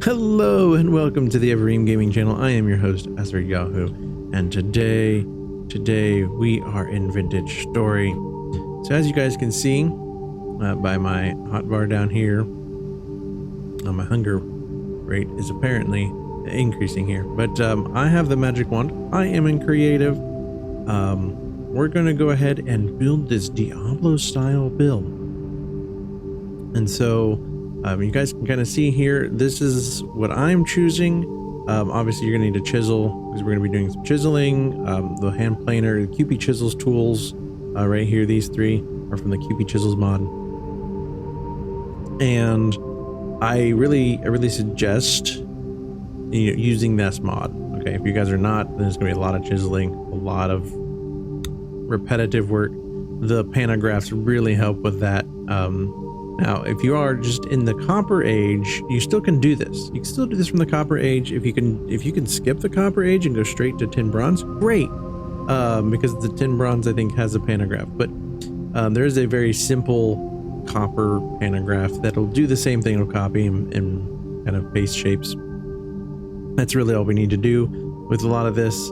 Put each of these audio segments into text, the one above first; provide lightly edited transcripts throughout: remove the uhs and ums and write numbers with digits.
Hello and welcome to the Evereem Gaming channel. I am your host, Azar Yahoo, and today we are in Vintage Story. So as you guys can see by my hotbar down here, my hunger rate is apparently increasing here. But I have the magic wand. I am in creative. We're going to go ahead and build this Diablo style build. And so you guys can kind of see here, this is what I'm choosing. Obviously you're gonna need a chisel because we're gonna be doing some chiseling. The hand planer, the QP chisels tools right here, these three are from the QP chisels mod. And I really suggest using this mod. Okay, if you guys are not, then there's gonna be a lot of chiseling, a lot of repetitive work. The panographs really help with that. Now, if you are just in the copper age, you still can do this. You can still do this from the copper age. If you can skip the copper age and go straight to tin bronze, great. Because the tin bronze, I think, has a pantograph. But there is a very simple copper pantograph that'll do the same thing. It'll copy and kind of paste shapes. That's really all we need to do with a lot of this.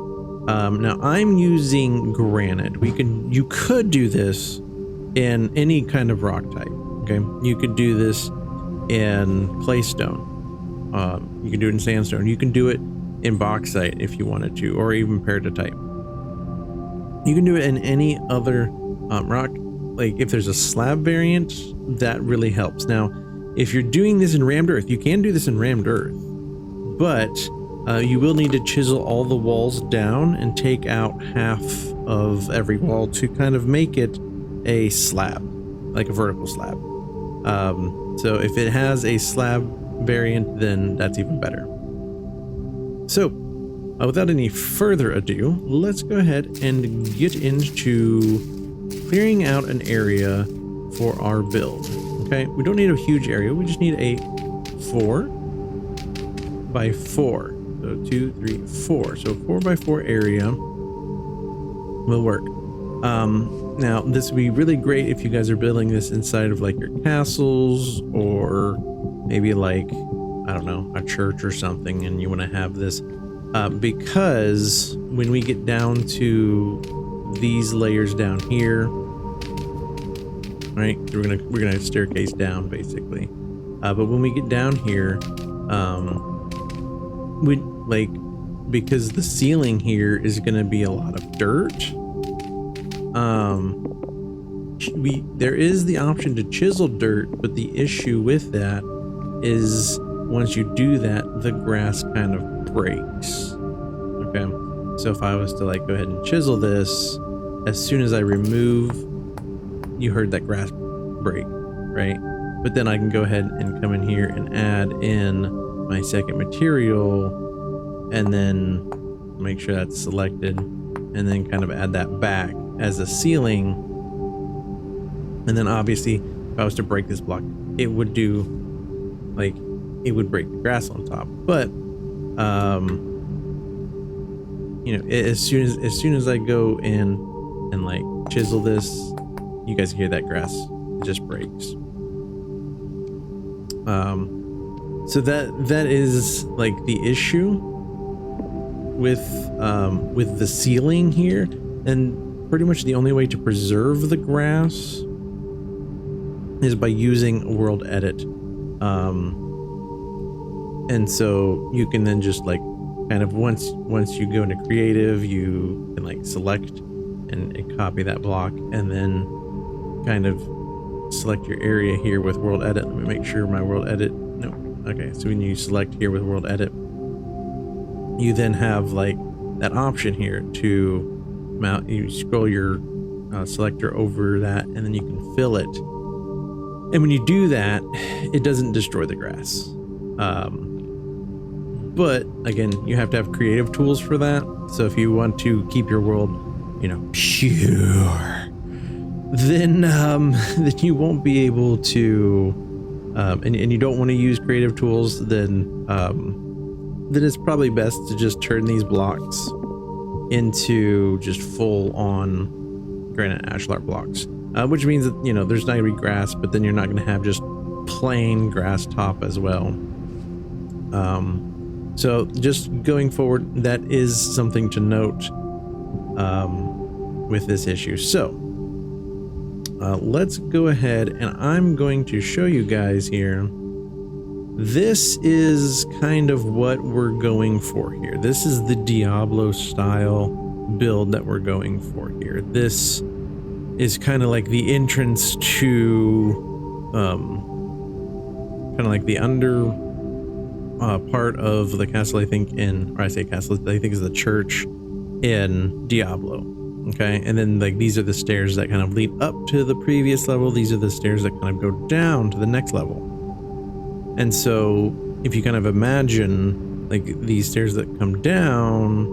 Now, I'm using granite. You could do this in any kind of rock type. Okay, you could do this in claystone. You can do it in sandstone. You can do it in bauxite if you wanted to, or even peridotite. You can do it in any other rock. Like if there's a slab variant, that really helps. Now, if you're doing this in rammed earth, you can do this in rammed earth, but you will need to chisel all the walls down and take out half of every wall to kind of make it a slab, like a vertical slab. So if it has a slab variant, then that's even better. So without any further ado, let's go ahead and get into clearing out an area for our build. Okay, we don't need a huge area. We just need a 4 by 4. So 2, 3, 4. So 4 by 4 area will work. Now this would be really great if you guys are building this inside of like your castles, or maybe like, I don't know, a church or something, and you want to have this because when we get down to these layers down here, right, we're gonna staircase down basically, but when we get down here, because the ceiling here is going to be a lot of dirt. There is the option to chisel dirt, but the issue with that is once you do that, the grass kind of breaks. Okay, so if I was to like go ahead and chisel this, as soon as I remove, you heard that grass break, right? But then I can go ahead and come in here and add in my second material, and then make sure that's selected, and then kind of add that back as a ceiling. And then obviously if I was to break this block, it would do like, it would break the grass on top. But you know, as soon as I go in and like chisel this, you guys hear that grass, it just breaks. So that is like the issue with the ceiling here. And pretty much the only way to preserve the grass is by using world edit. And so you can then just like kind of once you go into creative, you can like select and copy that block, and then kind of select your area here with world edit. Let me make sure my world edit, no, okay, so when you select here with world edit, you then have like that option here to mount. You scroll your selector over that, and then you can fill it. And when you do that, it doesn't destroy the grass. But again, you have to have creative tools for that. So if you want to keep your world, you know, pure, then you won't be able to, and you don't want to use creative tools, then it's probably best to just turn these blocks into just full on granite ashlar blocks, which means that, you know, there's not gonna be grass, but then you're not gonna have just plain grass top as well. So just going forward, that is something to note with this issue. So let's go ahead and I'm going to show you guys here. This is kind of what we're going for here. This is the Diablo style build that we're going for here. This is kind of like the entrance to kind of like the under part of the castle, I think, or I say castle, I think is the church in Diablo. Okay, and then like these are the stairs that kind of lead up to the previous level. These are the stairs that kind of go down to the next level. And so if you kind of imagine like these stairs that come down,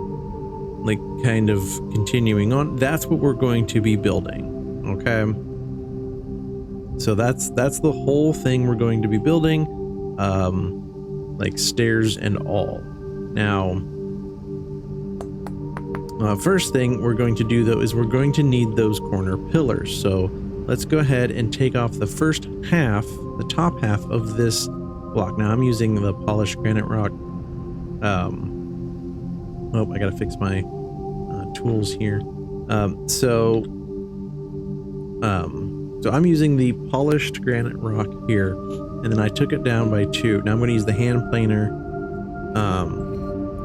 like kind of continuing on, that's what we're going to be building. Okay, so that's the whole thing we're going to be building, like stairs and all. Now first thing we're going to do though is we're going to need those corner pillars. So let's go ahead and take off the first half, the top half of this block. Now I'm using the polished granite rock. Oh, I gotta fix my tools here. So I'm using the polished granite rock here, and then I took it down by 2. Now I'm going to use the hand planer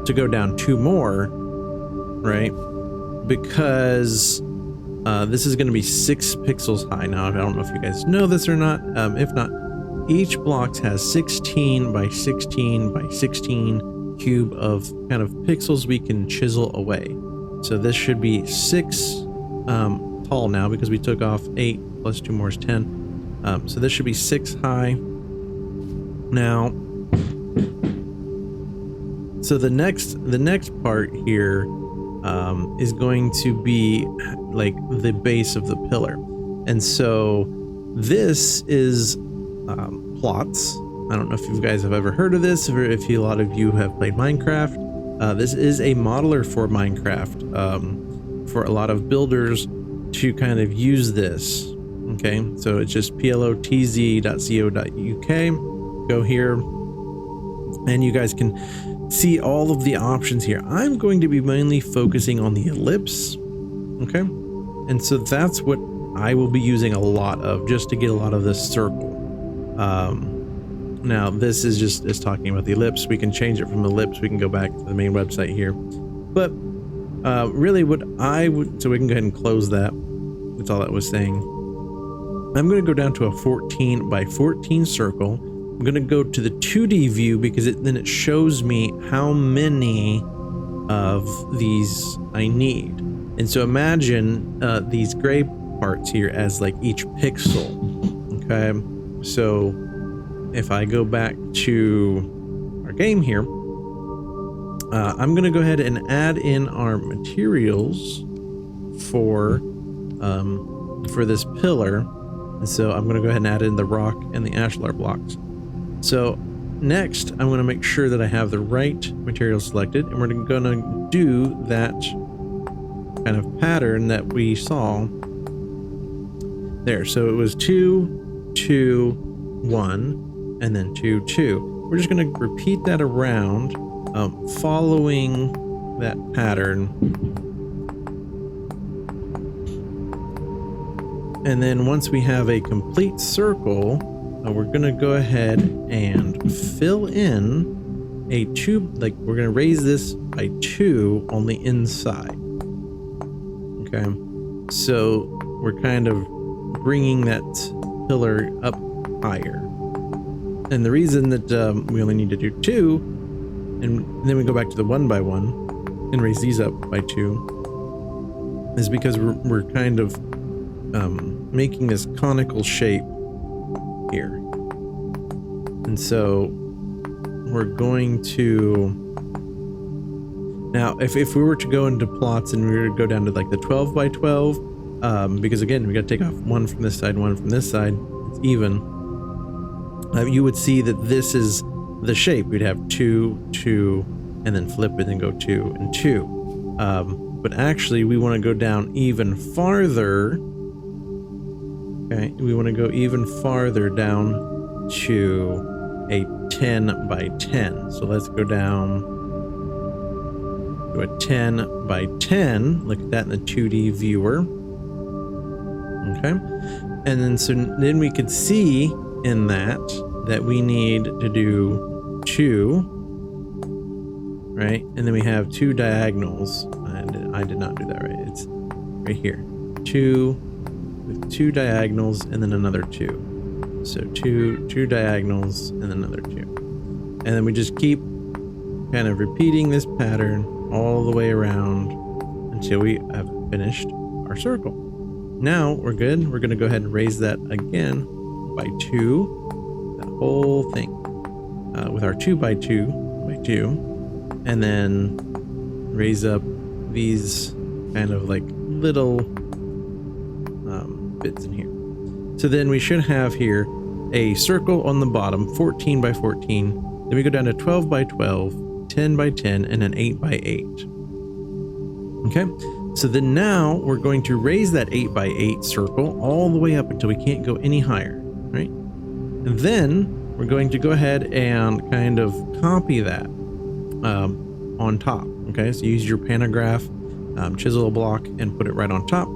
to go down 2 more, right? Because this is going to be 6 pixels high. Now I don't know if you guys know this or not. If not, each block has 16 by 16 by 16 cube of kind of pixels we can chisel away. So this should be 6 tall now because we took off 8 plus 2 more is 10. So this should be 6 high. Now, so the next part here is going to be like the base of the pillar. And so this is plots. I don't know if you guys have ever heard of this, or if a lot of you have played Minecraft. This is a modeler for Minecraft, for a lot of builders to kind of use this. Okay, so it's just plotz.co.uk. Go here, and you guys can see all of the options here. I'm going to be mainly focusing on the ellipse. Okay, and so that's what I will be using a lot of, just to get a lot of this circle. Now this is just talking about the ellipse. We can change it from ellipse. We can go back to the main website here, but really what I would, so we can go ahead and close that. That's all that was saying. I'm going to go down to a 14 by 14 circle. I'm going to go to the 2D view because then it shows me how many of these I need. And so imagine these gray parts here as like each pixel. Okay, so if I go back to our game here, I'm going to go ahead and add in our materials for this pillar. And so I'm going to go ahead and add in the rock and the ashlar blocks. So next, I'm going to make sure that I have the right material selected, and we're going to do that kind of pattern that we saw there. So it was 2, 2, 1, and then 2, 2. We're just going to repeat that around, following that pattern. And then once we have a complete circle, we're going to go ahead and fill in a 2, like we're going to raise this by 2 on the inside. Okay, so we're kind of bringing that pillar up higher. And the reason that we only need to do 2, and then we go back to the 1 by 1 and raise these up by 2, is because we're kind of making this conical shape here. And so we're going to, now if we were to go into plots and we were to go down to like the 12 by 12, because again we got to take off 1 from this side, 1 from this side, it's even, you would see that this is the shape. We'd have 2, 2, and then flip it and go 2 and 2. But actually we want to go down even farther. Okay, we want to go even farther down to a 10 by 10. So let's go down to a 10 by 10. Look at that in the 2D viewer. Okay. And then we could see in that we need to do 2, right? And then we have 2 diagonals. I did not do that right. It's right here. 2 with 2 diagonals and then another 2. So 2 diagonals and then another 2. And then we just keep kind of repeating this pattern all the way around until we have finished our circle. Now we're good. We're going to go ahead and raise that again by 2, that whole thing, with our 2 by 2 by 2, and then raise up these kind of like little bits in here. So then we should have here a circle on the bottom, 14 by 14. Then we go down to 12 by 12, 10 by 10, and then 8 by 8. Okay. So then now we're going to raise that 8 by 8 circle all the way up until we can't go any higher, right? And then we're going to go ahead and kind of copy that on top. Okay, so use your pantograph chisel block and put it right on top.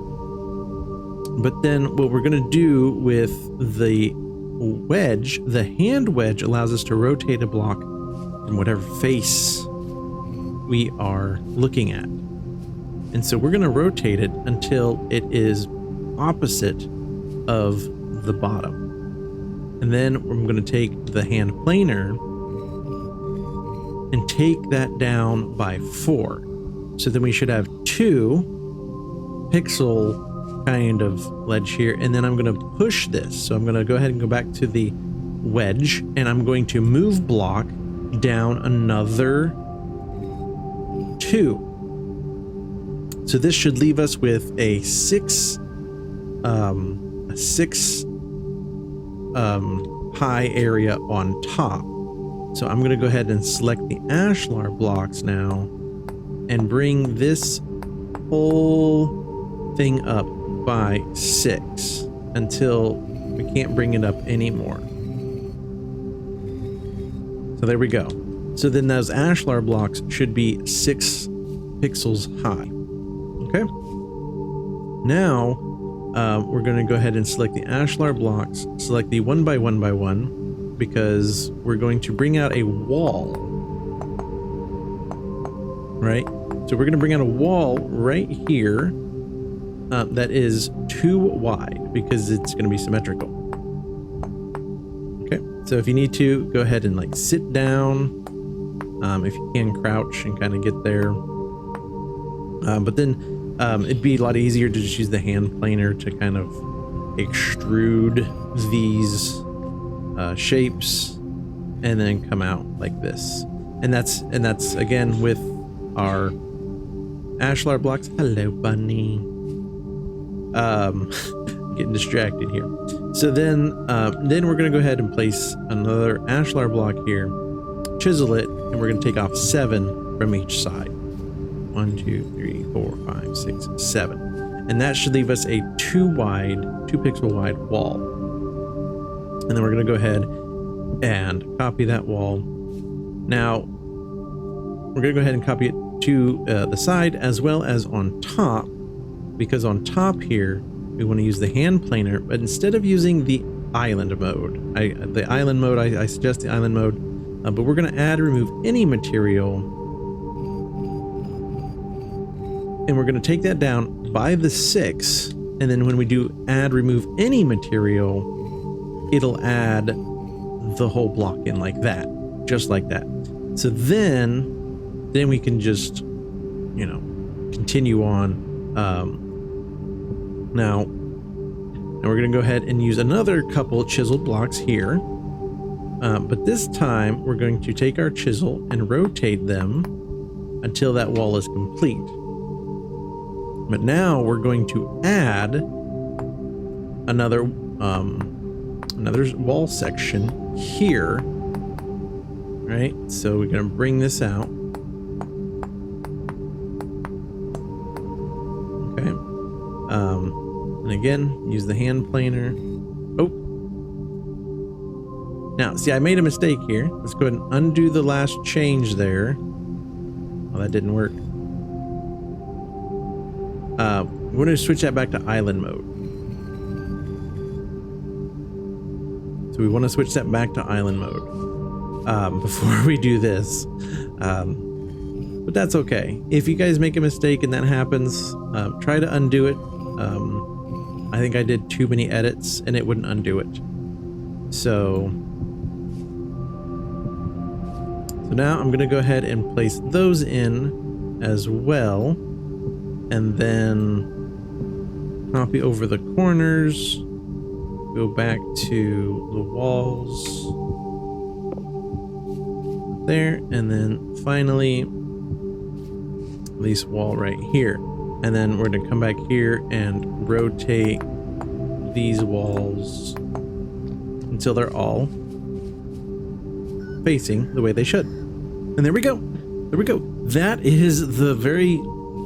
But then what we're going to do with the wedge, the hand wedge allows us to rotate a block from whatever face we are looking at. And so we're going to rotate it until it is opposite of the bottom. And then I'm going to take the hand planer and take that down by 4. So then we should have 2 pixel kind of ledge here. And then I'm going to push this. So I'm going to go ahead and go back to the wedge, and I'm going to move block down another 2. So this should leave us with a 6 high area on top. So I'm going to go ahead and select the ashlar blocks now and bring this whole thing up by 6 until we can't bring it up anymore. So there we go. So then those ashlar blocks should be 6 pixels high. Okay. Now we're going to go ahead and select the ashlar blocks, select the 1 by 1 by 1, because we're going to bring out a wall, right? So we're going to bring out a wall right here that is 2 wide because it's going to be symmetrical. Okay. So if you need to, go ahead and like sit down. If you can, crouch and kind of get there. But then it'd be a lot easier to just use the hand planer to kind of extrude these shapes and then come out like this. And that's again with our ashlar blocks. Hello, bunny. Getting distracted here. So then we're going to go ahead and place another ashlar block here, chisel it, and we're going to take off 7 from each side. 1, 2, 3, 4, 5, 6, 7. And that should leave us a 2 pixel wide wall. And then we're going to go ahead and copy that wall. Now, we're going to go ahead and copy it to the side as well as on top, because on top here, we want to use the hand planer, but instead of using the island mode, I suggest the island mode, but we're going to add remove any material. And we're going to take that down by the 6. And then when we do add remove any material, it'll add the whole block in like that, just like that. So then we can just, continue on. Now we're going to go ahead and use another couple chiseled blocks here. But this time we're going to take our chisel and rotate them until that wall is complete. But now we're going to add another wall section here, right? So we're going to bring this out. Okay. And again, use the hand planer. Oh. Now, see, I made a mistake here. Let's go ahead and undo the last change there. Well, that didn't work. We're going to switch that back to island mode. So we want to switch that back to island mode before we do this. But that's okay. If you guys make a mistake and that happens, try to undo it. I think I did too many edits and it wouldn't undo it. So now I'm going to go ahead and place those in as well. And then copy over the corners. Go back to the walls. There. And then finally this wall right here. And then we're going to come back here and rotate these walls until they're all facing the way they should. And there we go. There we go. That is the very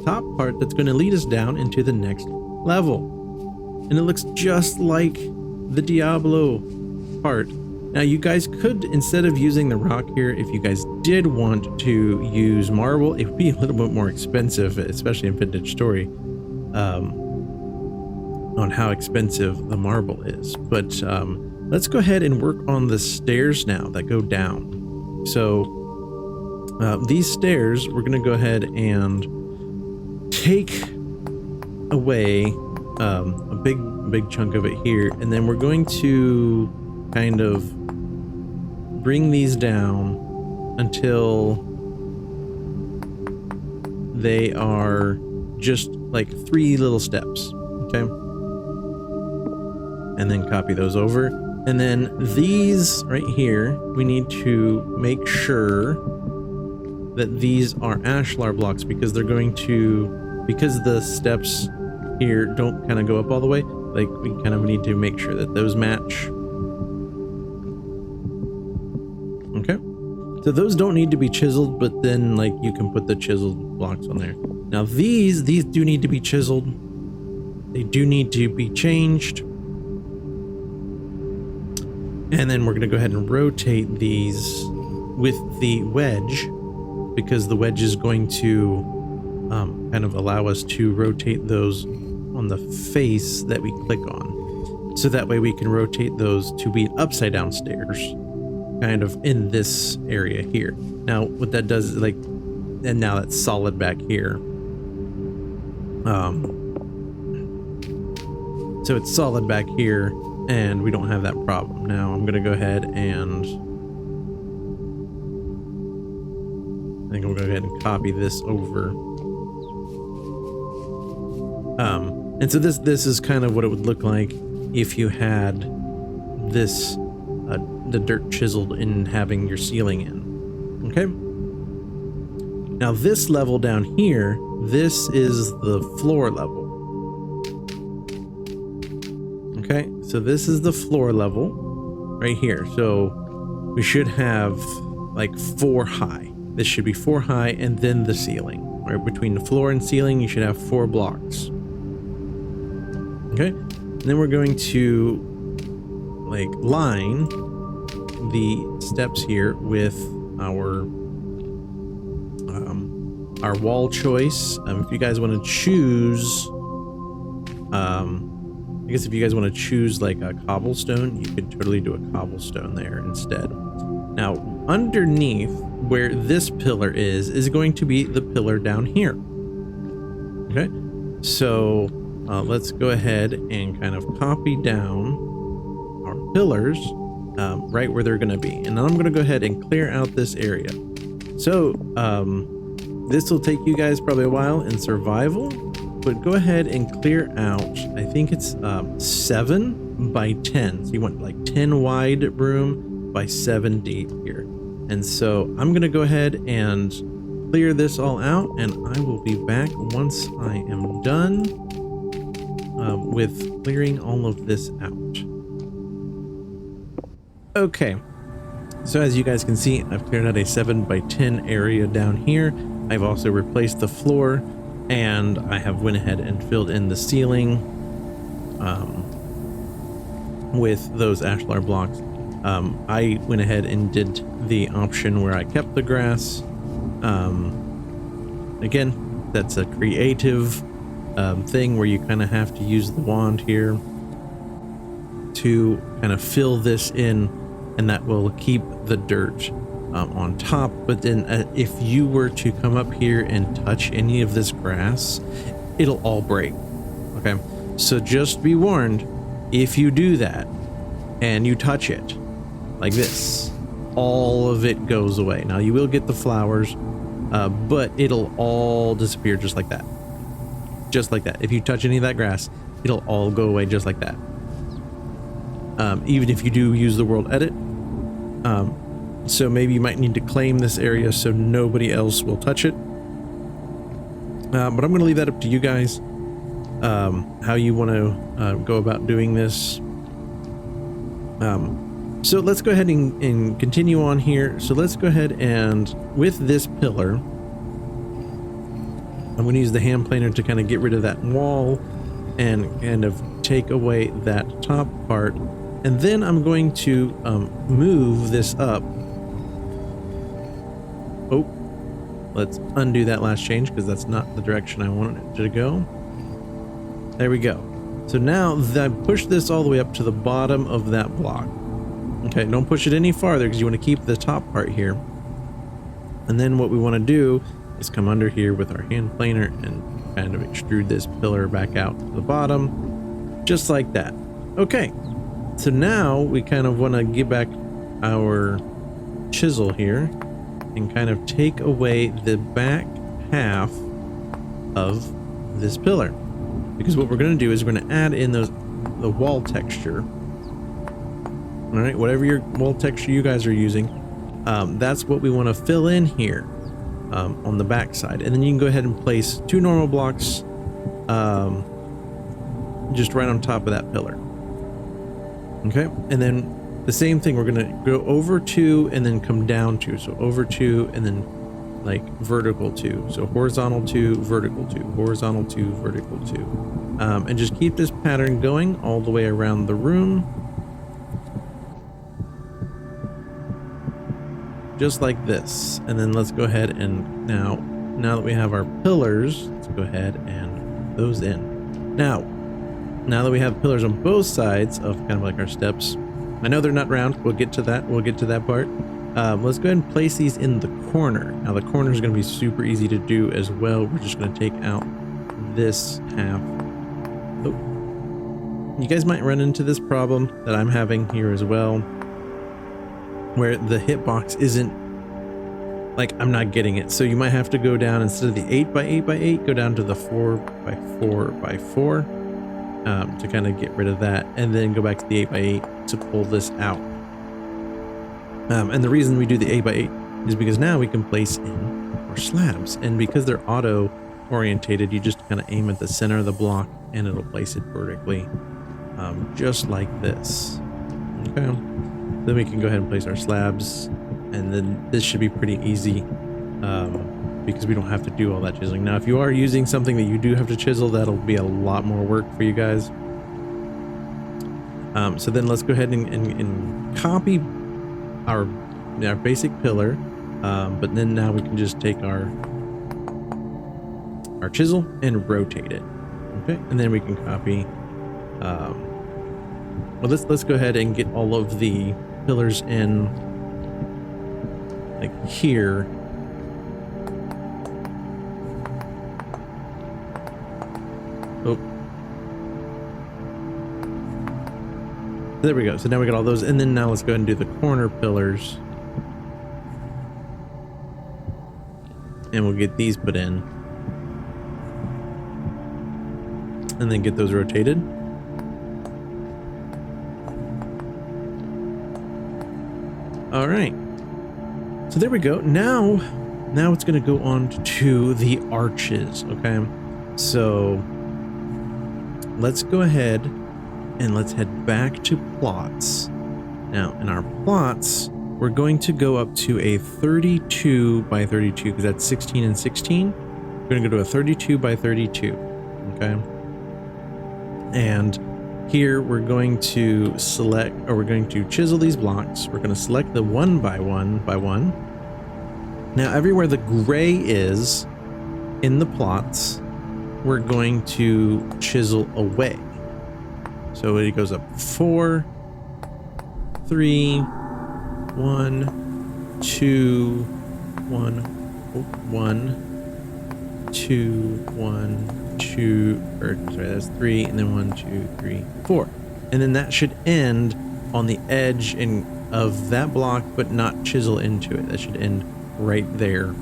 top part that's going to lead us down into the next level. And it looks just like the Diablo part. Now you guys could, instead of using the rock here, if you guys did want to use marble, it would be a little bit more expensive, especially in Vintage Story, on how expensive the marble is. But let's go ahead and work on the stairs now that go down. So these stairs, we're going to go ahead and take away a big chunk of it here, and then we're going to kind of bring these down until they are just like 3 little steps. Okay, and then copy those over, and then these right here, we need to make sure that these are ashlar blocks, because they're going to, because the steps here don't kind of go up all the way, like we kind of need to make sure that those match. Okay, so those don't need to be chiseled, but then like you can put the chiseled blocks on there. Now these do need to be chiseled. They do need to be changed. And then we're going to go ahead and rotate these with the wedge, because the wedge is going to kind of allow us to rotate those on the face that we click on. So that way we can rotate those to be upside down stairs, kind of in this area here. Now what that does is like, and now that's solid back here. So it's solid back here and we don't have that problem. Now I'm going to go ahead and I think I'm going to go ahead and copy this over. And so this is kind of what it would look like if you had this, the dirt chiseled in having your ceiling in. Okay. Now this level down here, this is the floor level. Okay. So this is the floor level right here. So we should have like 4 high. This should be 4 high, and then the ceiling. Right between the floor and ceiling, you should have 4 blocks. Okay, and then we're going to like line the steps here with our wall choice. If you guys want to choose, I guess if you guys want to choose like a cobblestone, you could totally do a cobblestone there instead. Now, underneath where this pillar is going to be the pillar down here. Okay, so let's go ahead and kind of copy down our pillars right where they're going to be. And then I'm going to go ahead and clear out this area. So this will take you guys probably a while in survival, but go ahead and clear out, I think it's 7 by 10. So you want like 10 wide room by 7 deep here. And so I'm going to go ahead and clear this all out, and I will be back once I am done with clearing all of this out. Okay, so as you guys can see, I've cleared out a 7 by 10 area down here. I've also replaced the floor, and I have went ahead and filled in the ceiling with those ashlar blocks. I went ahead and did the option where I kept the grass. Again, that's a creative thing where you kind of have to use the wand here to kind of fill this in, and that will keep the dirt on top. But then if you were to come up here and touch any of this grass, it'll all break. Okay, so just be warned, if you do that and you touch it like this, all of it goes away. Now you will get the flowers, but it'll all disappear just like that. Just like that. If you touch any of that grass, it'll all go away just like that. Even if you do use the world edit. So maybe you might need to claim this area so nobody else will touch it. But I'm going to leave that up to you guys, how you want to go about doing this. So let's go ahead and continue on here. So let's go ahead and with this pillar, I'm going to use the hand planer to kind of get rid of that wall and kind of take away that top part. And then I'm going to move this up. Oh, let's undo that last change because that's not the direction I wanted it to go. There we go. So now that I've pushed this all the way up to the bottom of that block. Okay, don't push it any farther because you want to keep the top part here. And then what we want to do is come under here with our hand planer and kind of extrude this pillar back out to the bottom, just like that. Okay, so now we kind of want to get back our chisel here and kind of take away the back half of this pillar. Because what we're going to do is we're going to add in the wall texture. All right, whatever your wall texture you guys are using, that's what we want to fill in here on the back side. And then you can go ahead and place 2 normal blocks just right on top of that pillar. Okay, and then the same thing, we're going to go over 2 and then come down 2. So over 2 and then like vertical 2. So horizontal 2, vertical 2, horizontal 2, vertical 2. And just keep this pattern going all the way around the room. Just like this. And then let's go ahead and now that we have our pillars, let's go ahead and put those in. Now that we have pillars on both sides of kind of like our steps, I know they're not round. We'll get to that. We'll get to that part. Let's go ahead and place these in the corner. Now the corner is going to be super easy to do as well. We're just going to take out this half. Oh, you guys might run into this problem that I'm having here as well, where the hitbox isn't, like, I'm not getting it. So you might have to go down, instead of the 8x8x8, go down to the 4x4x4 to kind of get rid of that, and then go back to the 8x8 to pull this out. And the reason we do the 8x8 is because now we can place in our slabs, and because they're auto orientated, you just kind of aim at the center of the block and it'll place it vertically, just like this. Okay, then we can go ahead and place our slabs, and then this should be pretty easy because we don't have to do all that chiseling. Now if you are using something that you do have to chisel, that'll be a lot more work for you guys. So then let's go ahead and copy our basic pillar, but then now we can just take our chisel and rotate it. Okay, and then we can copy. Well, let's go ahead and get all of the pillars in, like here. Oh, there we go. So now we got all those, and then now let's go ahead and do the corner pillars, and we'll get these put in, and then get those rotated. All right, so there we go. Now it's going to go on to the arches. Okay, so let's go ahead and let's head back to plots. Now in our plots, we're going to go up to a 32 by 32 because that's 16 and 16. We're going to go to a 32 by 32. Okay, and Here we're going to select, or we're going to chisel these blocks. We're going to select the 1 by 1 by 1. Now everywhere the gray is in the plots, we're going to chisel away. So it goes up 4, 3, 1, 2, 1, 1, 2, 1, 2, or sorry, that's 3, and then 1, 2, 3, 4. And then that should end on the edge of that block, but not chisel into it. That should end right there,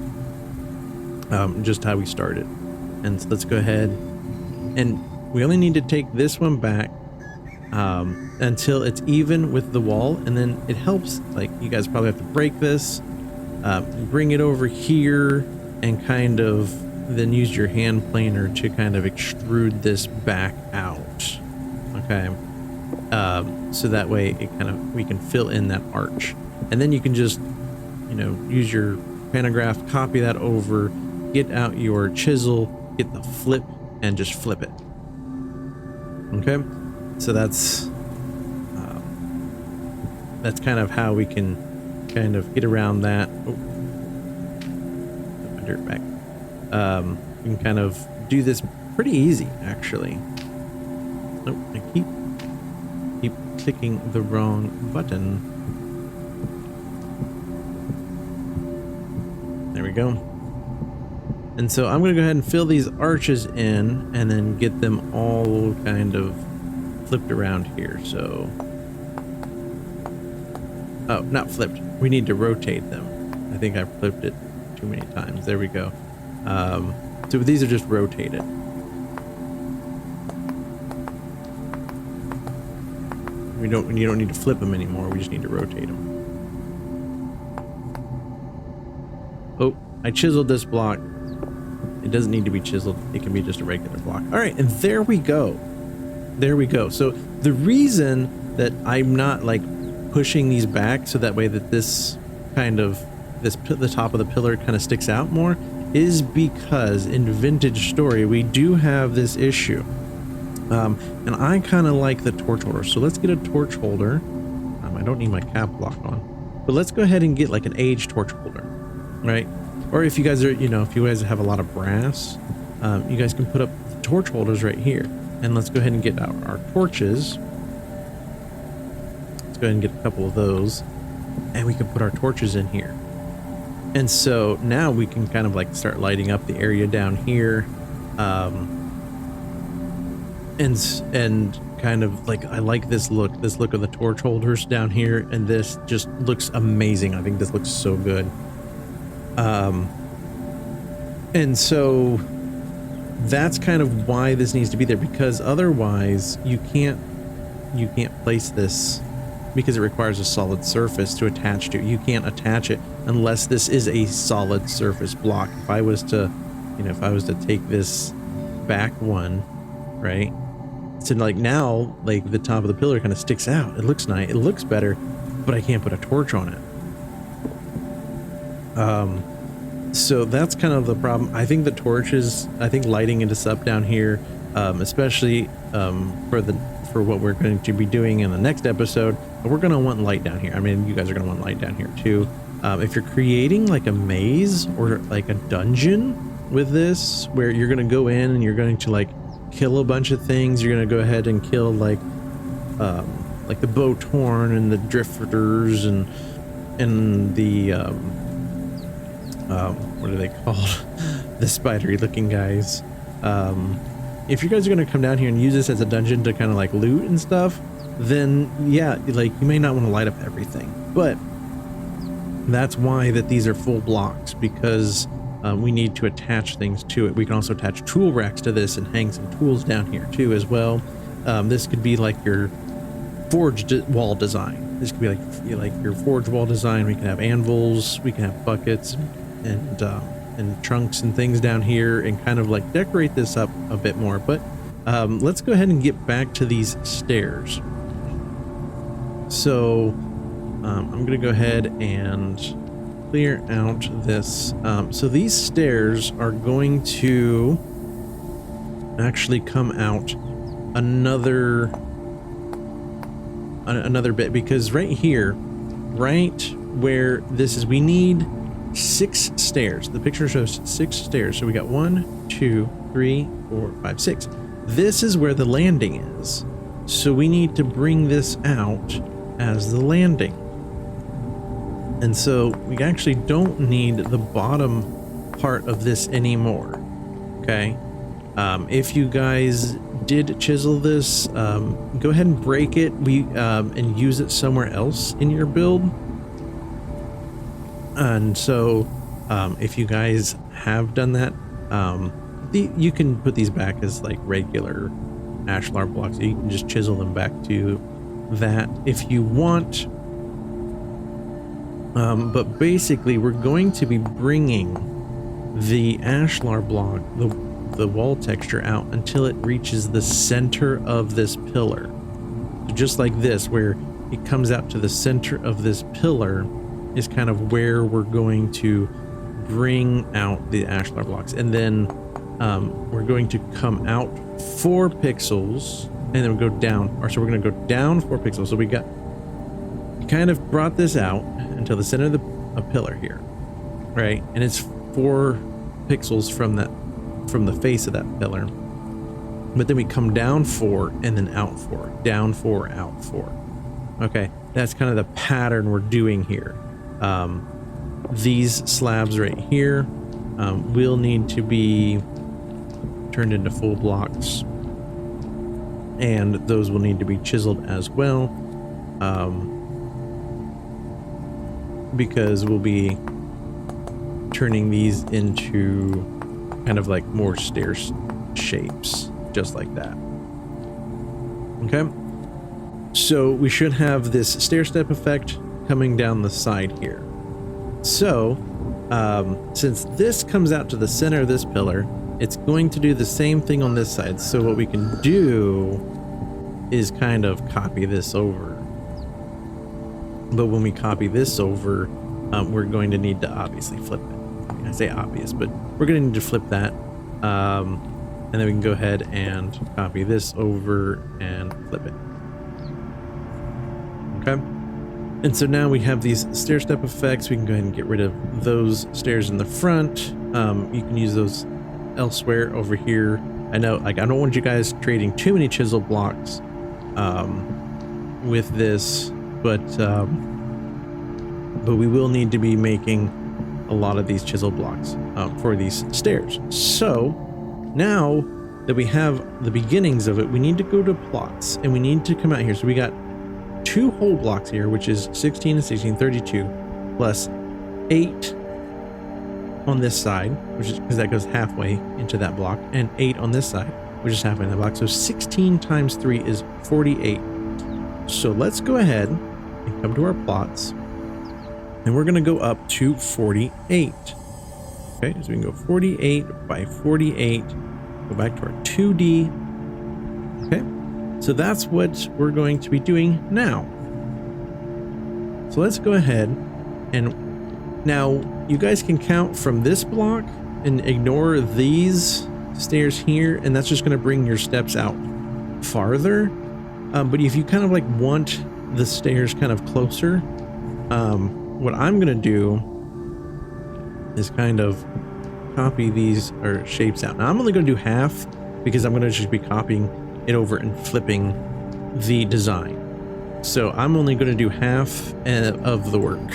just how we started. And so let's go ahead, and we only need to take this one back until it's even with the wall, and then it helps, like, you guys probably have to break this, bring it over here, and kind of then use your hand planer to kind of extrude this back out. Okay, so that way it kind of, we can fill in that arch, and then you can just, you know, use your pantograph, copy that over, get out your chisel, get the flip, and just flip it. Okay, so that's kind of how we can kind of get around that. Oh, put my dirt back. You can kind of do this pretty easy, actually. Oh, I keep clicking the wrong button. There we go. And so I'm going to go ahead and fill these arches in and then get them all kind of flipped around here. So, oh, not flipped. We need to rotate them. I think I flipped it too many times. There we go. So these are just rotated. You don't need to flip them anymore. We just need to rotate them. Oh, I chiseled this block. It doesn't need to be chiseled. It can be just a regular block. All right, and there we go. There we go. So the reason that I'm not like pushing these back so that way that this kind of, the top of the pillar kind of sticks out more, is because in Vintage Story we do have this issue. And I kind of like the torch holder. So let's get a torch holder. I don't need my cap block on, but let's go ahead and get like an age torch holder, right? Or if you guys are, you know, if you guys have a lot of brass, you guys can put up torch holders right here. And let's go ahead and get our torches. Let's go ahead and get a couple of those, and we can put our torches in here. And so now we can kind of like start lighting up the area down here. And kind of like, I like this look of the torch holders down here, and this just looks amazing. I think this looks so good. And so that's kind of why this needs to be there, because otherwise you can't place this, because it requires a solid surface to attach to. You can't attach it unless this is a solid surface block. If I was to, you know, if I was to take this back one, right? So like now, like the top of the pillar kind of sticks out. It looks nice. It looks better, but I can't put a torch on it. So that's kind of the problem. I think the torches, I think lighting this up down here, especially for what we're going to be doing in the next episode, we're going to want light down here. I mean, you guys are going to want light down here too. If you're creating like a maze or like a dungeon with this, where you're going to go in and you're going to like kill a bunch of things, you're going to go ahead and kill like the bow torn and the drifters and the what are they called? The spidery looking guys. If you guys are going to come down here and use this as a dungeon to kind of like loot and stuff, then yeah, like you may not want to light up everything, but that's why that these are full blocks, because we need to attach things to it. We can also attach tool racks to this and hang some tools down here too as well. This could be like your forged wall design. This could be like your forged wall design. We can have anvils, we can have buckets and trunks and things down here, and kind of like decorate this up a bit more. But let's go ahead and get back to these stairs. So I'm gonna go ahead and clear out this. So these stairs are going to actually come out another another bit, because right here, right where this is, we need 6 stairs. The picture shows 6 stairs. So we got 1, 2, 3, 4, 5, 6. This is where the landing is. So we need to bring this out as the landing. And so we actually don't need the bottom part of this anymore. Okay. If you guys did chisel this, go ahead and break it and use it somewhere else in your build. And so if you guys have done that, you can put these back as like regular ashlar blocks. You can just chisel them back to that if you want. But basically we're going to be bringing the ashlar block, the wall texture, out until it reaches the center of this pillar. So just like this, where it comes out to the center of this pillar is kind of where we're going to bring out the ashlar blocks. And then we're going to come out 4 pixels and then we'll go down, or so we're going to go down 4 pixels. So we kind of brought this out until the center of the pillar here, right? And it's 4 pixels from the face of that pillar. But then we come down 4 and then out 4, down 4, out 4. Okay, that's kind of the pattern we're doing here. These slabs right here will need to be turned into full blocks, and those will need to be chiseled as well, because we'll be turning these into kind of like more stair shapes, just like that. Okay, so we should have this stair step effect coming down the side here. So since this comes out to the center of this pillar, it's going to do the same thing on this side. So what we can do is kind of copy this over. But when we copy this over, we're going to need to obviously flip it. I say obvious, but we're going to need to flip that. And then we can go ahead and copy this over and flip it. Okay. And so now we have these stair step effects. We can go ahead and get rid of those stairs in the front. You can use those elsewhere over here. I know, like, I don't want you guys trading too many chisel blocks with this, but we will need to be making a lot of these chisel blocks for these stairs. So now that we have the beginnings of it, we need to go to plots and we need to come out here. So we got 2 whole blocks here, which is 16 and 16, 32, plus 8 on this side, which is because that goes halfway into that block, and 8 on this side, which is halfway in the block. So 16 times 3 is 48. So let's go ahead and come to our plots, and we're going to go up to 48. Okay, so we can go 48 by 48, go back to our 2D. Okay, so that's what we're going to be doing now. So let's go ahead, and now you guys can count from this block and ignore these stairs here, and that's just going to bring your steps out farther. But if you kind of like want the stairs kind of closer, what I'm going to do is kind of copy these or shapes out. Now I'm only going to do half because I'm going to just be copying it over and flipping the design. So I'm only going to do half of the work,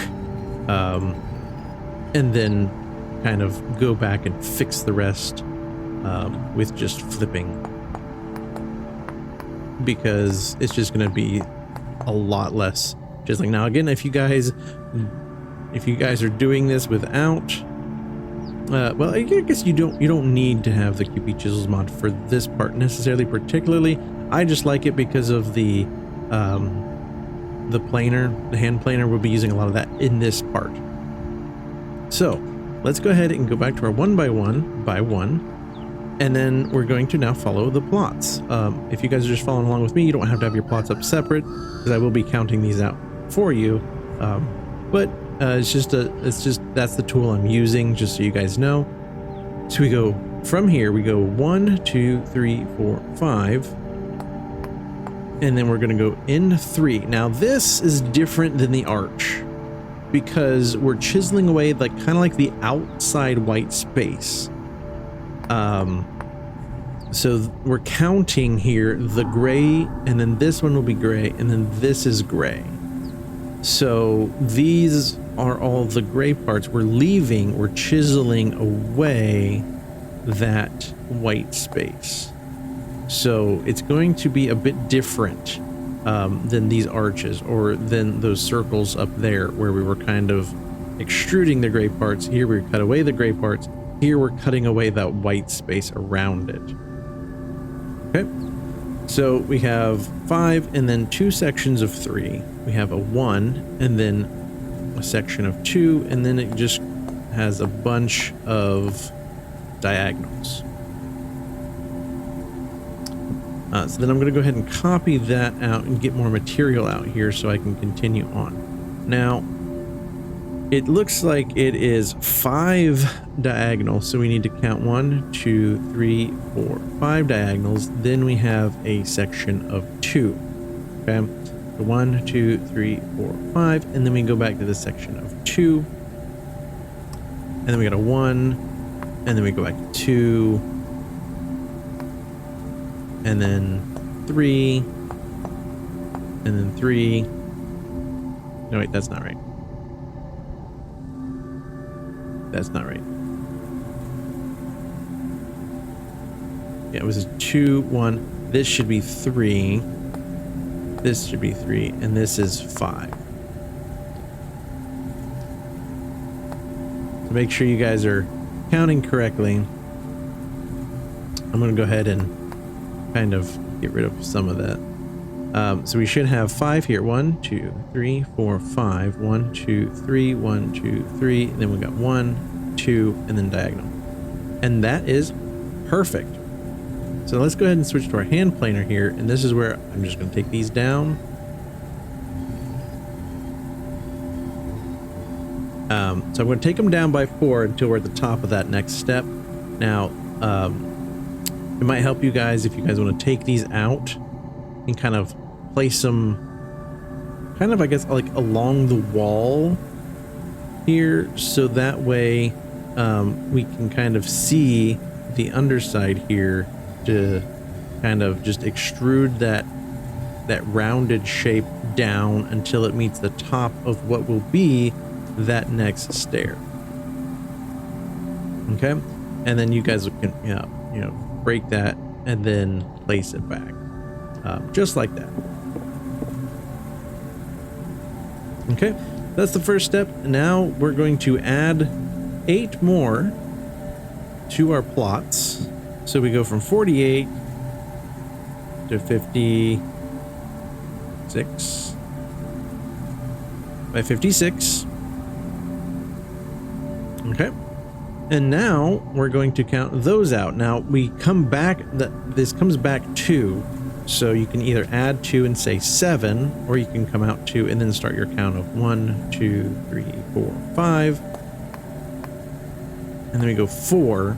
and then kind of go back and fix the rest with just flipping, because it's just going to be a lot less chiseling. Now again, if you guys are doing this without well, I guess you don't need to have the QP chisels mod for this part necessarily. Particularly, I just like it because of the planer, the hand planer. We'll be using a lot of that in this part. So let's go ahead and go back to our 1 by 1 by 1, and then we're going to now follow the plots. If you guys are just following along with me, you don't have to have your plots up separate, because I will be counting these out for you. But it's just that's the tool I'm using, just so you guys know. So we go from here, we go 1, 2, 3, 4, 5, And then we're going to go in 3. Now this is different than the arch because we're chiseling away like kind of like the outside white space. So we're counting here the gray, and then this one will be gray, and then this is gray. So these are all the gray parts. We're chiseling away that white space. So it's going to be a bit different than these arches or than those circles up there where we were kind of extruding the gray parts. Here we cut away the gray parts. Here we're cutting away that white space around it. Okay, so we have 5 and then 2 sections of 3. We have a 1 and then a section of 2, and then it just has a bunch of diagonals. So then I'm going to go ahead and copy that out and get more material out here so I can continue on. Now, it looks like it is 5 diagonals, so we need to count 1, 2, 3, 4, 5 diagonals. Then we have a section of 2. Okay, so 1, 2, 3, 4, 5, and then we go back to the section of 2, and then we got a 1, and then we go back to 2, and then 3, and then 3. No, wait, that's not right. That's not right. Yeah, it was a 2, 1. This should be 3. This should be 3, and this is 5. To make sure you guys are counting correctly, I'm going to go ahead and kind of get rid of some of that. So we should have 5 here. 1, 2, 3, 4, 5. 1, 2, 3, 1, 2, 3. And then we got 1, 2, and then diagonal. And that is perfect. So let's go ahead and switch to our hand planer here. And this is where I'm just going to take these down. So I'm going to take them down by 4 until we're at the top of that next step. Now, it might help you guys if you guys want to take these out and kind of place them kind of, I guess, like along the wall here, so that way we can kind of see the underside here to kind of just extrude that rounded shape down until it meets the top of what will be that next stair. Okay, and then you guys can you know, break that and then place it back. Just like that. Okay, that's the first step. Now we're going to add 8 more to our plots. So we go from 48 to 56 by 56. Okay. And now we're going to count those out. Now we come back, this comes back 2. So you can either add 2 and say 7, or you can come out 2 and then start your count of 1, 2, 3, 4, 5. And then we go 4.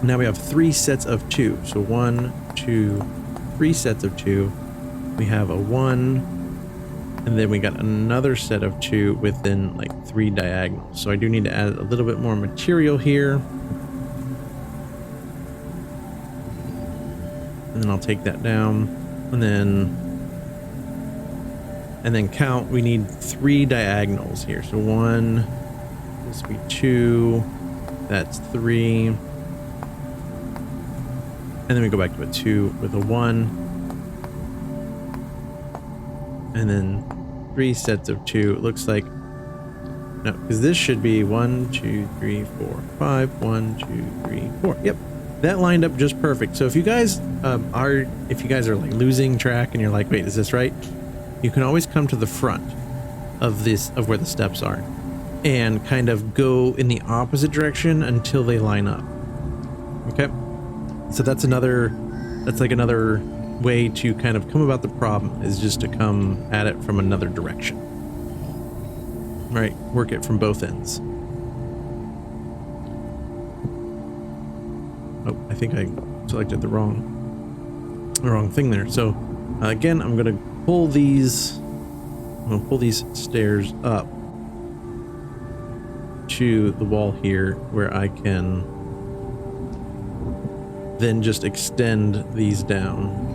Now we have 3 sets of 2. So 1, 2, 3 sets of 2. We have a 1. And then we got another set of 2 within like 3 diagonals. So I do need to add a little bit more material here. And then I'll take that down, and then count. We need 3 diagonals here. So 1, this will be 2, that's 3. And then we go back to a 2 with a 1. And then 3 sets of 2. It looks like, no, because this should be 1, 2, 3, 4, 5. 1, 2, 3, 4. Yep. That lined up just perfect. So if you guys are like losing track and you're like, wait, is this right? You can always come to the front of where the steps are and kind of go in the opposite direction until they line up. Okay. So that's like another way to kind of come about the problem, is just to come at it from another direction. All right. Work it from both ends. Oh, I think I selected the wrong. the wrong thing there. So again, I'm gonna pull these stairs up to the wall here, where I can then just extend these down.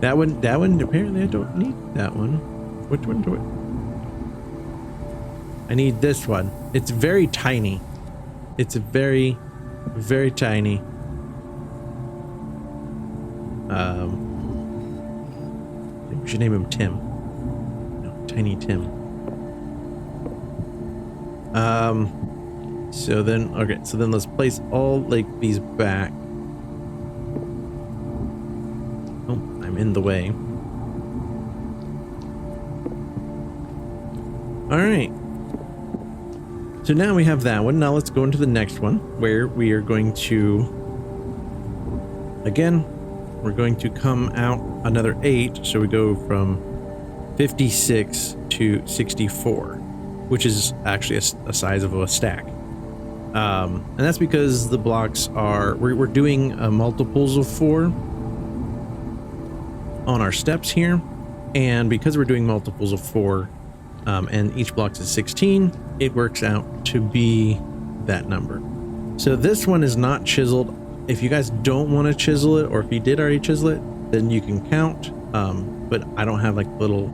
That one, apparently I don't need that one. Which one do I need? This one. It's very tiny. It's very, very tiny. We should name him Tim. No, Tiny Tim. So then let's place all like these back. Oh, I'm in the way. All right. So now we have that one. Now let's go into the next one, where we are going to, again, we're going to come out another 8. So we go from 56 to 64, which is actually a size of a stack. And that's because the blocks are, we're doing multiples of 4 on our steps here. And because we're doing multiples of 4, and each block is 16, it works out to be that number. So this one is not chiseled. If you guys don't want to chisel it, or if you did already chisel it, then you can count. But I don't have like little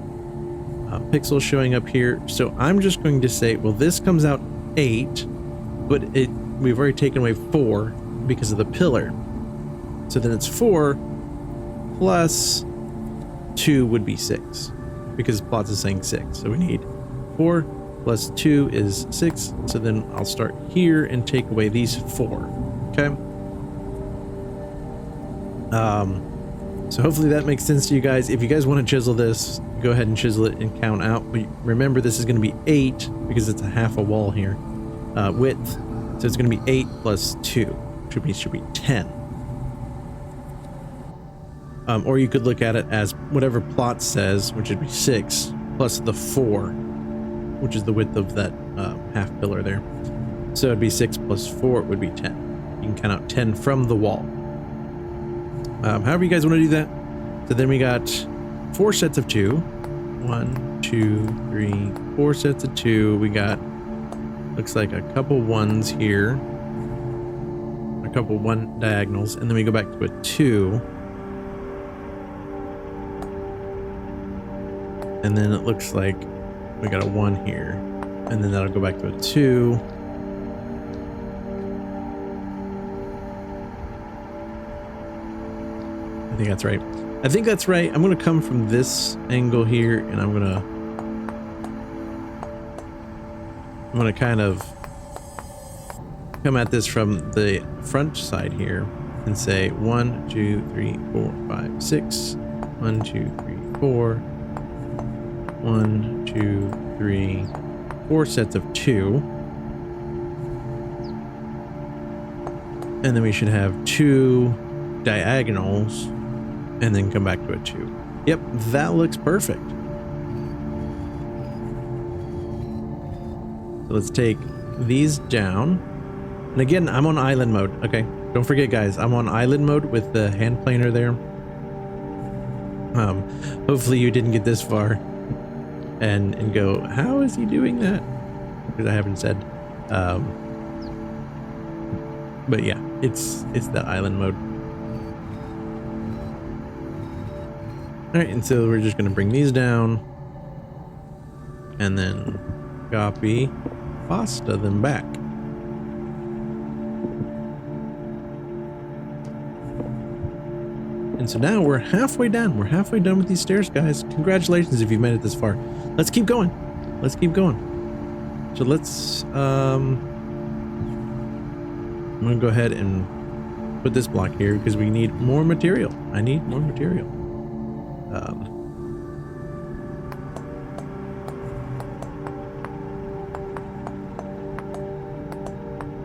pixels showing up here. So I'm just going to say, well, this comes out 8, but we've already taken away 4 because of the pillar. So then it's 4 plus 2 would be 6, because plots is saying 6. So we need 4 plus 2 is 6. So then I'll start here and take away these 4. Okay. So hopefully that makes sense to you guys. If you guys want to chisel this, go ahead and chisel it and count out. But remember, this is going to be 8 because it's a half a wall here, width. So it's going to be 8 plus 2, should be 10. Or you could look at it as whatever plot says, which would be 6 plus the 4, which is the width of that half pillar there. So it'd be 6 plus 4 would be 10. You can count out 10 from the wall. However you guys want to do that. So then we got 4 sets of 2. 1, 2, 3, 4 sets of 2. We got, looks like a couple 1s here. A couple 1 diagonals. And then we go back to a 2. And then it looks like we got a 1 here. And then that'll go back to a 2. I think that's right. I think that's right. I'm going to come from this angle here, and I'm going to kind of come at this from the front side here and say 1, 2, 3, 4, 5, 6. 1, 2, 3, 4. 1, 2, 3, 4 sets of 2. And then we should have 2 diagonals and then come back to a 2. Yep, that looks perfect. So let's take these down. And again, I'm on island mode. Okay, don't forget guys, I'm on island mode with the hand planer there. Hopefully you didn't get this far and go, how is he doing that? Because I haven't said. But yeah, it's that island mode. All right, and so we're just going to bring these down and then copy, pasta them back. And so now we're halfway done. We're halfway done with these stairs, guys. Congratulations if you've made it this far. Let's keep going. Let's keep going. So let's, I'm going to go ahead and put this block here because we need more material. I need more material.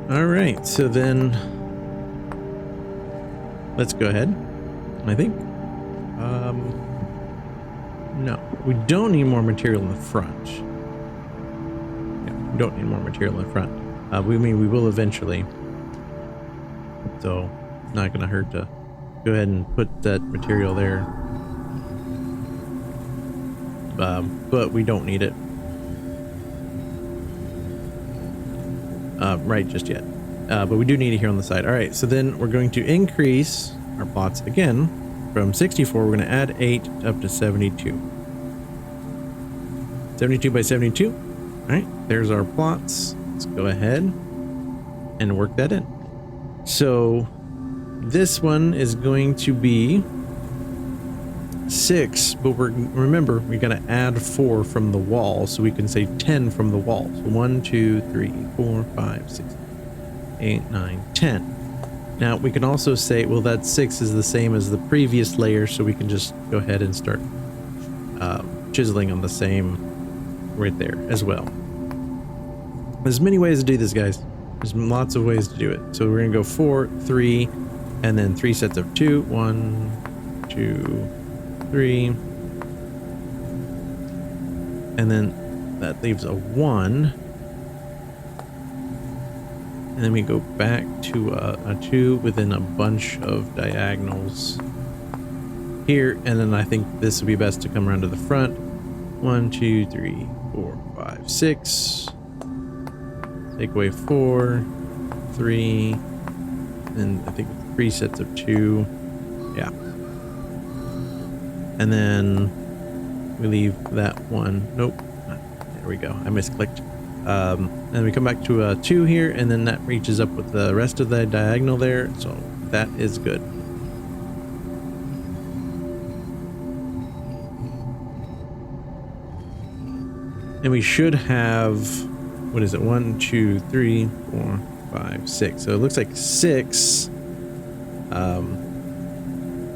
All right, so then let's go ahead. I think, no, we don't need more material in the front. We don't need more material in front. We will eventually. So it's not going to hurt to go ahead and put that material there. But we don't need it right just yet. But we do need it here on the side. All right, so then we're going to increase our plots again from 64. We're going to add 8 up to 72. 72 by 72. All right, there's our plots. Let's go ahead and work that in. So this one is going to be 6, but remember we got to add 4 from the wall, so we can say 10 from the wall. So 1, 2, 3, 4, 5, 6, 8, 9, 10. Now we can also say, well, that 6 is the same as the previous layer, so we can just go ahead and start chiseling on the same right there as well. There's many ways to do this, guys. There's lots of ways to do it. So we're gonna go 4, 3, and then 3 sets of 2. 1, 2, 3, and then that leaves a 1. And then we go back to a 2 within a bunch of diagonals here. And then I think this would be best to come around to the front. 1, 2, 3, 4, 5, 6. Take away 4, 3, and I think 3 sets of 2. Yeah. And then we leave that one. Nope. There we go. I misclicked. And we come back to a 2 here, and then that reaches up with the rest of the diagonal there. So that is good. And we should have, what is it? 1, 2, 3, 4, 5, 6. So it looks like 6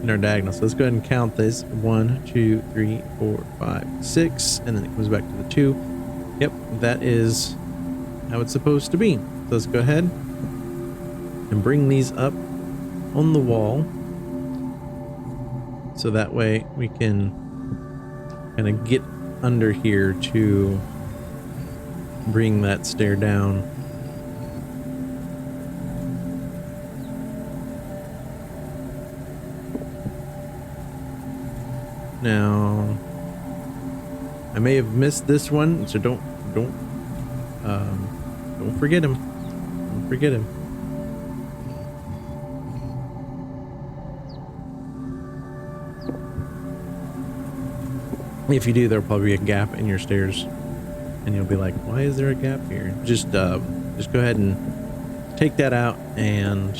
in our diagonal. So let's go ahead and count this. 1, 2, 3, 4, 5, 6, and then it comes back to the 2. Yep, that is how it's supposed to be. So let's go ahead and bring these up on the wall, so that way we can kind of get under here to bring that stair down. Now, I may have missed this one, so don't forget him. Don't forget him. If you do, there'll probably be a gap in your stairs, and you'll be like, "Why is there a gap here?" Just go ahead and take that out and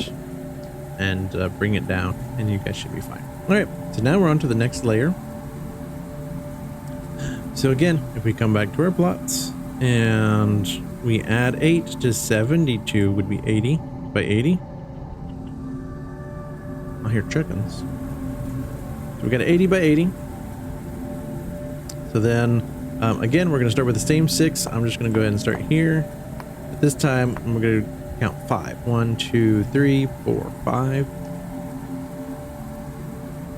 bring it down, and you guys should be fine. All right, so now we're on to the next layer. So again, if we come back to our plots and we add 8 to 72 would be 80 by 80. I hear chickens. So we got 80 by 80. So then again, we're going to start with the same 6. I'm just going to go ahead and start here. But this time we're going to count 5. 1, 2, 3, 4, 5.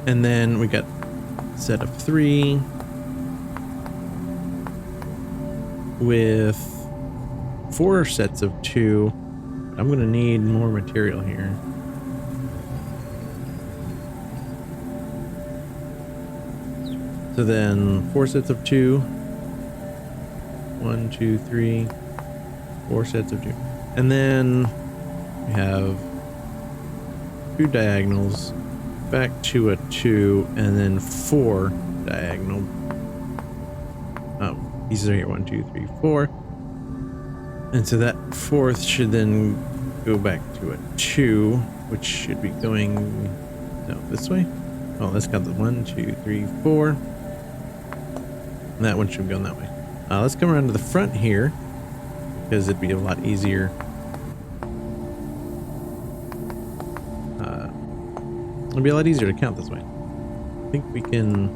And then we got a set of 3 with 4 sets of 2. I'm going to need more material here. So then 4 sets of 2. 1, 2, 3, 4 sets of 2. And then we have 2 diagonals, back to a 2, and then 4 diagonal. Pieces are here. 1, 2, 3, 4. And so that 4th should then go back to a 2, which should be going this way. Oh, let's count the 1, 2, 3, 4. And that one should be going that way. Let's come around to the front here, because it'd be a lot easier. It'll be a lot easier to count this way. I think we can,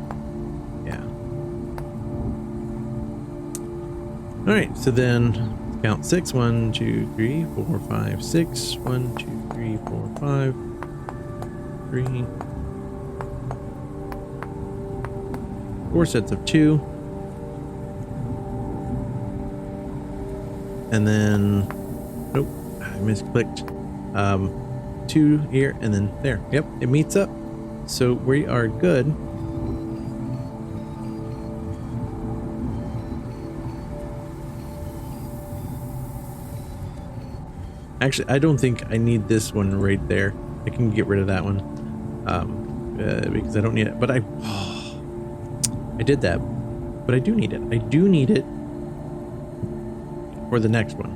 yeah. All right, so then count 6. 1, 2, 3, 4, 5, 6. 1, 2, 3, 4, 5. 3. 4 sets of 2. and then, nope, I misclicked. 2 here, and then there. Yep, it meets up. So we are good. Actually, I don't think I need this one right there. I can get rid of that one because I don't need it. But I did that, but I do need it. I do need it for the next one.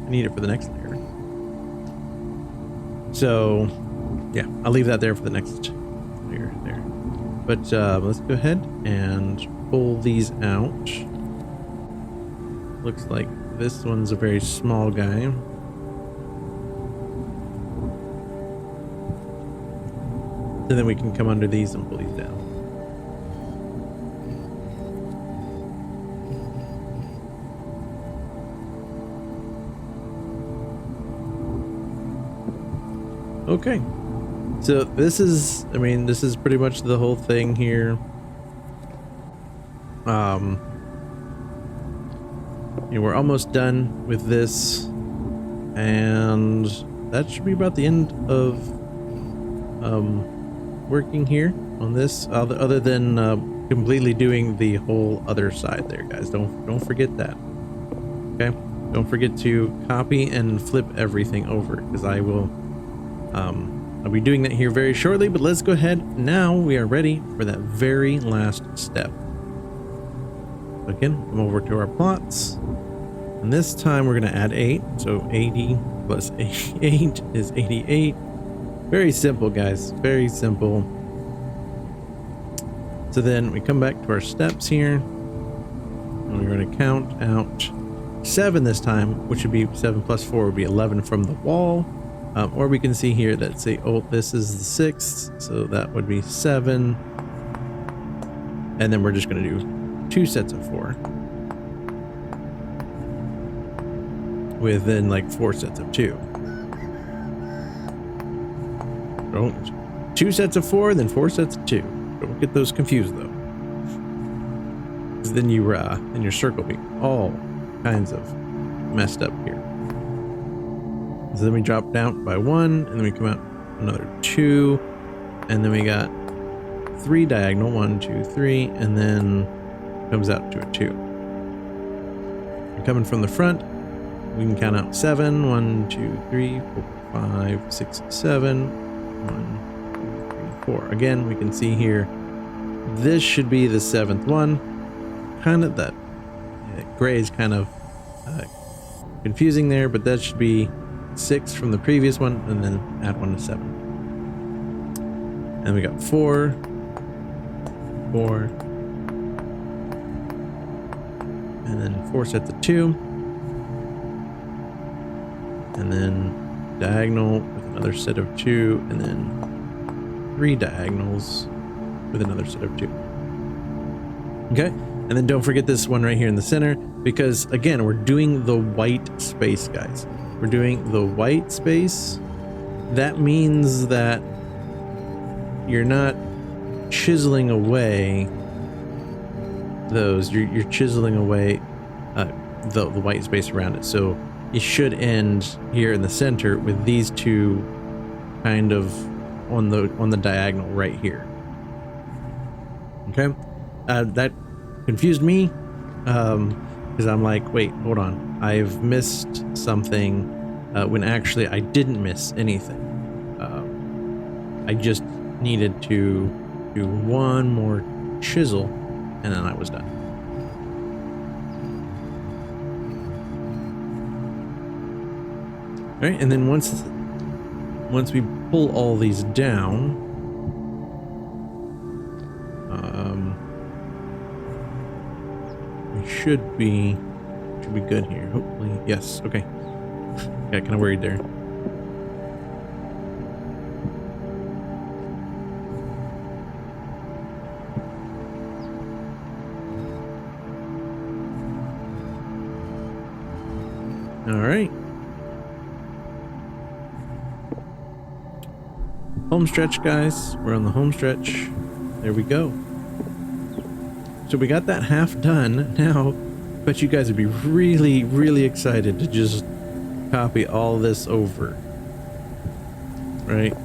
I need it for the next layer. So yeah, I'll leave that there for the next layer there. But let's go ahead and pull these out. Looks like this one's a very small guy. And then we can come under these and pull these down. Okay, so this is, I mean, this is pretty much the whole thing here. You know, we're almost done with this, and that should be about the end of working here on this. Other than completely doing the whole other side there, guys. Don't forget that. Okay, don't forget to copy and flip everything over, because I will. I'll be doing that here very shortly, but let's go ahead. Now we are ready for that very last step. Again, come over to our plots, and this time we're going to add 8. So 80 plus 8 is 88. Very simple, guys. Very simple. So then we come back to our steps here, and we're going to count out 7 this time, which would be 7 plus 4 would be 11 from the wall. Or we can see here that say, oh, this is the 6th, so that would be 7. And then we're just going to do 2 sets of 4. With then like 4 sets of 2. Don't 2 sets of 4, then 4 sets of 2. Don't get those confused though. Because then you then your circle be all kinds of messed up here. So then we drop down by 1, and then we come out another 2, and then we got 3 diagonal, 1, 2, 3, and then comes out to a 2. And coming from the front, we can count out 7, 1, 2, 3, 4, 5, 6, 7, 1, 2, 3, 4. Again, we can see here, this should be the 7th one. Kind of that gray is kind of confusing there, but that should be 6 from the previous one, and then add 1 to 7. And we got 4, 4, and then 4 sets of 2, and then diagonal with another set of 2, and then 3 diagonals with another set of 2. Okay, and then don't forget this one right here in the center, because again, we're doing the white space, guys. We're doing the white space. That means that you're not chiseling away those. You're chiseling away the white space around it. So you should end here in the center with these 2 kind of on the diagonal right here. Okay, that confused me. Because I'm like, wait, hold on. I've missed something when actually I didn't miss anything. I just needed to do 1 more chisel, and then I was done. All right, and then once we pull all these down, we should be good here, hopefully. Yes, okay. Got kind of worried there. All right. Home stretch, guys. We're on the home stretch. There we go. So we got that half done. Now bet you guys would be really, really excited to just copy all this over, right?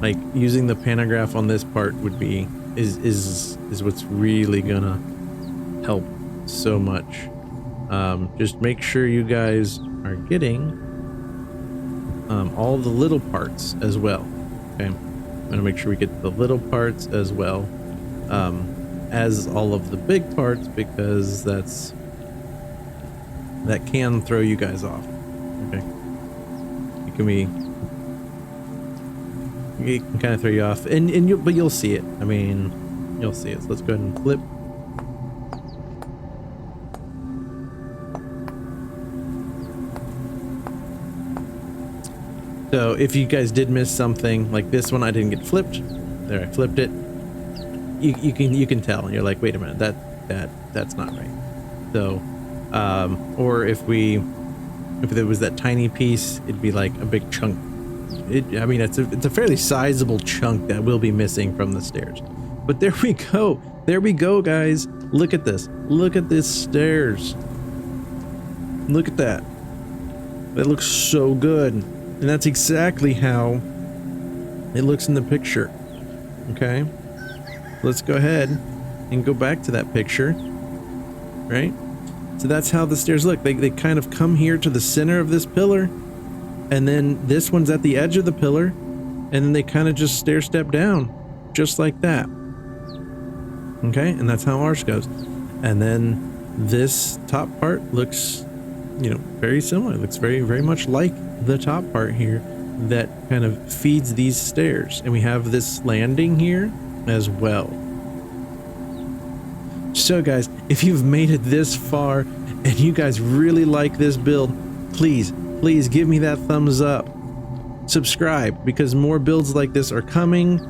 Like using the pantograph on this part would be is what's really gonna help so much. Just make sure you guys are getting all the little parts as well. Okay, I'm gonna make sure we get the little parts as well as all of the big parts, because that can throw you guys off. Okay, it can kind of throw you off, but you'll see it. I mean, you'll see it. So let's go ahead and flip. So if you guys did miss something like this one, I didn't get flipped. There, I flipped it. You can tell. You're like, wait a minute, that's not right. So, or if there was that tiny piece, it'd be like a big chunk. I mean, it's a fairly sizable chunk that will be missing from the stairs. But there we go. There we go, guys. Look at this. Look at this stairs. Look at that. That looks so good. And that's exactly how it looks in the picture. Okay? Let's go ahead and go back to that picture. Right? So that's how the stairs look. They kind of come here to the center of this pillar. And then this one's at the edge of the pillar. And then they kind of just stair step down. Just like that. Okay? And that's how ours goes. And then this top part looks, you know, very similar. It looks very, very much like the top part here that kind of feeds these stairs. And we have this landing here as well. So guys, if you've made it this far and you guys really like this build, please give me that thumbs up. Subscribe, because more builds like this are coming.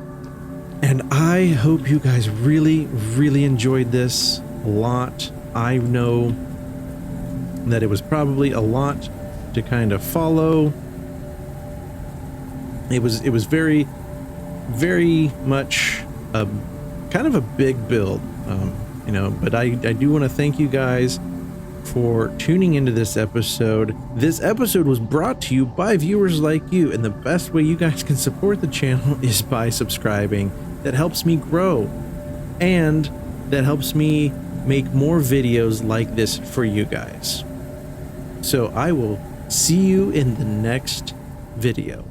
And I hope you guys really, really enjoyed this a lot. I know that it was probably a lot to kind of follow. It was very, very much a kind of a big build, you know, but I do want to thank you guys for tuning into this episode. This episode was brought to you by viewers like you, and the best way you guys can support the channel is by subscribing. That helps me grow, and that helps me make more videos like this for you guys. So I will see you in the next video.